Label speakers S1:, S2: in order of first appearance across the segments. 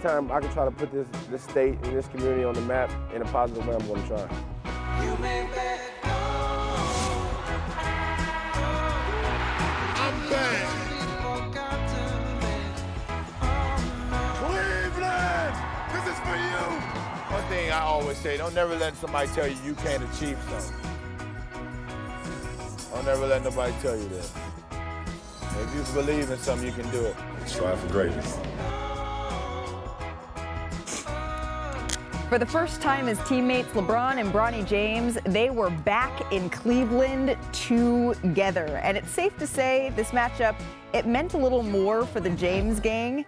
S1: anytime I can try to put this state and this community on the map in a positive way, I'm going to try.
S2: You made that
S3: I'm back. Cleveland, this is for you.
S4: One thing I always say, don't never let somebody tell you you can't achieve something. Don't never let nobody tell you that. If you believe in something, you can do it.
S3: Strive for greatness.
S5: For the first time as teammates, LeBron and Bronny James, they were back in Cleveland together. And it's safe to say this matchup, it meant a little more for the James gang.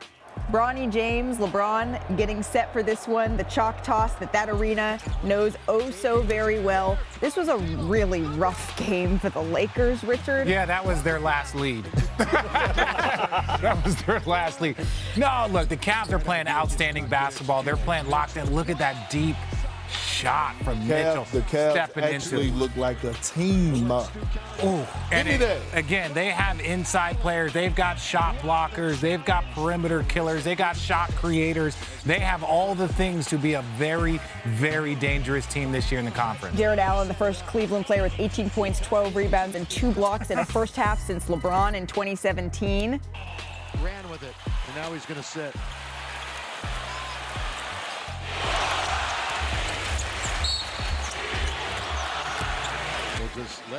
S5: Bronny James, LeBron getting set for this one, the chalk toss that arena knows oh so very well. This was a really rough game for the Lakers, Richard.
S6: Yeah, that was their last lead. That was their last lead. No, look, the Cavs are playing outstanding basketball. They're playing locked in. Look at that deep shot from Mitchell.
S7: The Cavs
S6: stepping
S7: actually
S6: into.
S7: look like a team.
S6: And again, they have inside players. They've got shot blockers. They've got perimeter killers. They got shot creators. They have all the things to be a very, very dangerous team this year in the conference.
S5: Jared Allen, the first Cleveland player with 18 points, 12 rebounds, and 2 blocks in a first half since LeBron in 2017.
S8: Ran with it, and now he's going to sit.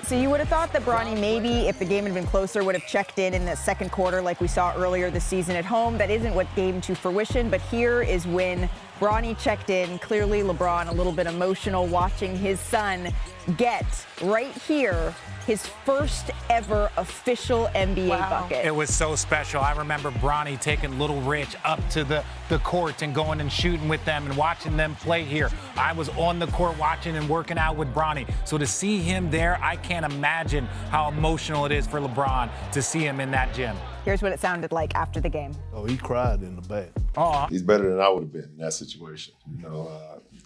S5: So you would have thought that Bronny maybe, if the game had been closer, would have checked in the second quarter like we saw earlier this season at home. That isn't what came to fruition, but here is when Bronny checked in. Clearly LeBron a little bit emotional watching his son get right here his first ever official NBA bucket.
S6: It was so special. I remember Bronny taking Little Rich up to the court and going and shooting with them and watching them play here. I was on the court watching and working out with Bronny. So to see him there, I can't imagine how emotional it is for LeBron to see him in that gym.
S5: Here's what it sounded like after the game.
S7: Oh, he cried in the back.
S6: Oh,
S9: he's better than I would have been in that situation.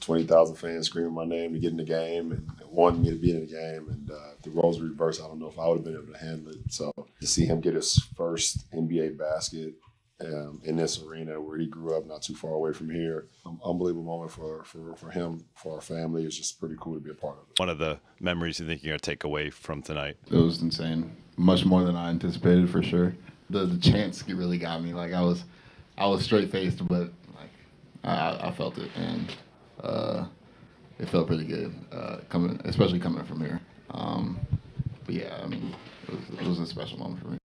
S9: 20,000 fans screaming my name to get in the game and wanting me to be in the game. And if the roles reversed, I don't know if I would have been able to handle it. So to see him get his first NBA basket in this arena where he grew up not too far away from here, unbelievable moment for him, for our family. It's just pretty cool to be a part of it.
S10: One of the memories you think you're going to take away from tonight?
S11: It was insane. Much more than I anticipated, for sure. The chance really got me. Like I was straight faced, but like I felt it, and it felt pretty good especially coming from here. But yeah, I mean, it was a special moment for me.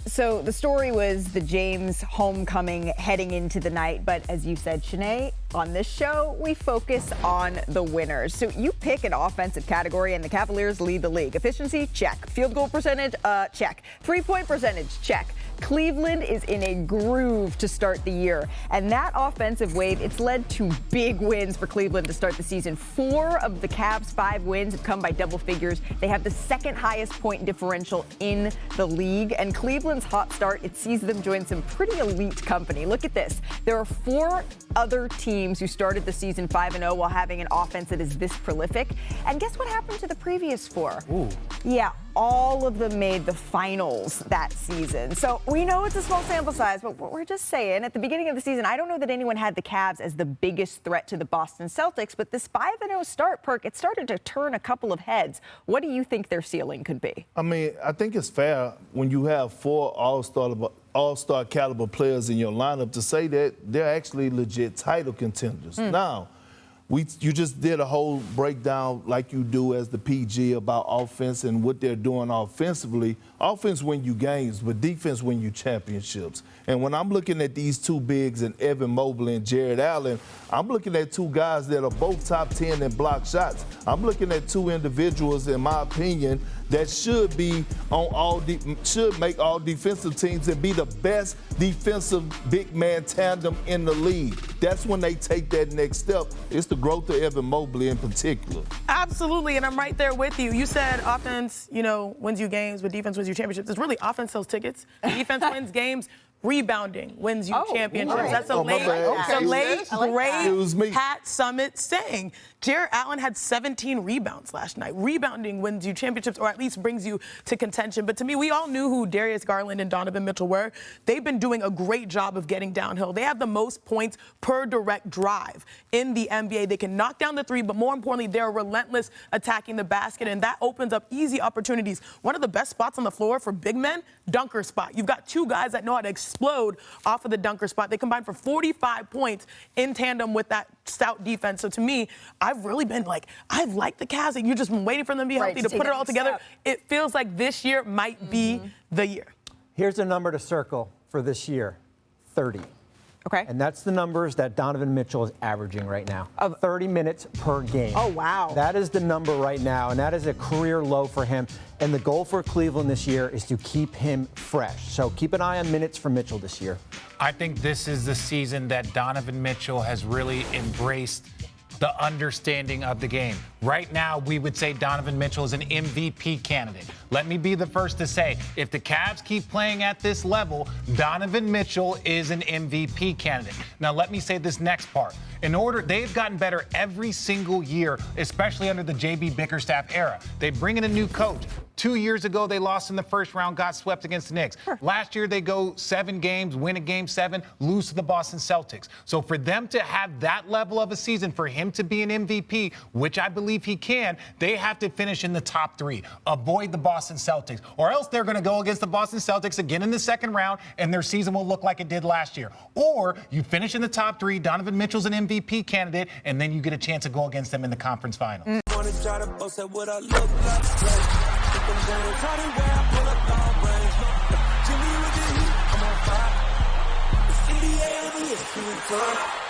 S5: So the story was the James homecoming heading into the night, but as you said, Chiney, on this show, we focus on the winners. So you pick an offensive category and the Cavaliers lead the league. Efficiency, check. Field goal percentage, check. 3-point percentage, check. Cleveland is in a groove to start the year. And that offensive wave, it's led to big wins for Cleveland to start the season. 4 of the Cavs' 5 wins have come by double figures. They have the second highest point differential in the league. And Cleveland's hot start, it sees them join some pretty elite company. Look at this. There are 4 other teams who started the season 5-0 while having an offense that is this prolific. And guess what happened to the previous 4?
S6: Ooh.
S5: Yeah, all of them made the finals that season. So we know it's a small sample size, but we're just saying, at the beginning of the season, I don't know that anyone had the Cavs as the biggest threat to the Boston Celtics, but this 5-0 start, Perk, it started to turn a couple of heads. What do you think their ceiling could be?
S7: I mean, I think it's fair when you have 4 all-star caliber players in your lineup to say that they're actually legit title contenders. Now, you just did a whole breakdown like you do as the PG about offense and what they're doing offensively. Offense win you games, but defense win you championships. And when I'm looking at these 2 bigs and Evan Mobley and Jared Allen, I'm looking at 2 guys that are both top 10 in block shots. I'm looking at 2 individuals, in my opinion, that should be on should make all defensive teams and be the best defensive big man tandem in the league. That's when they take that next step. It's the growth of Evan Mobley in particular.
S12: Absolutely, and I'm right there with you. You said offense, wins you games, but defense wins you championships. It's really offense sells tickets. Defense wins games. rebounding wins you championships.
S5: right.
S12: That's a
S7: Oh, my bad.
S12: late,
S7: Excuse me.
S12: Pat Summitt saying. Jarrett Allen had 17 rebounds last night. Rebounding wins you championships, or at least brings you to contention. But to me, we all knew who Darius Garland and Donovan Mitchell were. They've been doing a great job of getting downhill. They have the most points per direct drive in the NBA. They can knock down the three, but more importantly, they're relentless attacking the basket, and that opens up easy opportunities. One of the best spots on the floor for big men, dunker spot. You've got two guys that know how to explode off of the dunker spot. They combine for 45 points in tandem with that stout defense. So to me, I've really been like, I've liked the Cavs. You've just been waiting for them to be healthy to put it all together. It feels like this year might be the year.
S2: Here's a number to circle for this year, 30.
S5: Okay.
S2: And that's the numbers that Donovan Mitchell is averaging right now. 30 minutes per game.
S5: Oh, wow.
S2: That is the number right now, and that is a career low for him. And the goal for Cleveland this year is to keep him fresh. So keep an eye on minutes for Mitchell this year.
S6: I think this is the season that Donovan Mitchell has really embraced the understanding of the game. Right now, we would say Donovan Mitchell is an MVP candidate. Let me be the first to say, if the Cavs keep playing at this level, Donovan Mitchell is an MVP candidate. Now, let me say this next part. They've gotten better every single year, especially under the J.B. Bickerstaff era. They bring in a new coach. 2 years ago, they lost in the first round, got swept against the Knicks. Last year, they go 7 games, win a game 7, lose to the Boston Celtics. So for them to have that level of a season, for him to be an MVP, which I believe he can, they have to finish in the top 3. Avoid the Boston Celtics, or else they're going to go against the Boston Celtics again in the second round, and their season will look like it did last year. Or you finish in the top 3, Donovan Mitchell's an MVP candidate, and then you get a chance to go against them in the conference finals.
S13: I'm on fire. The CDA on the list.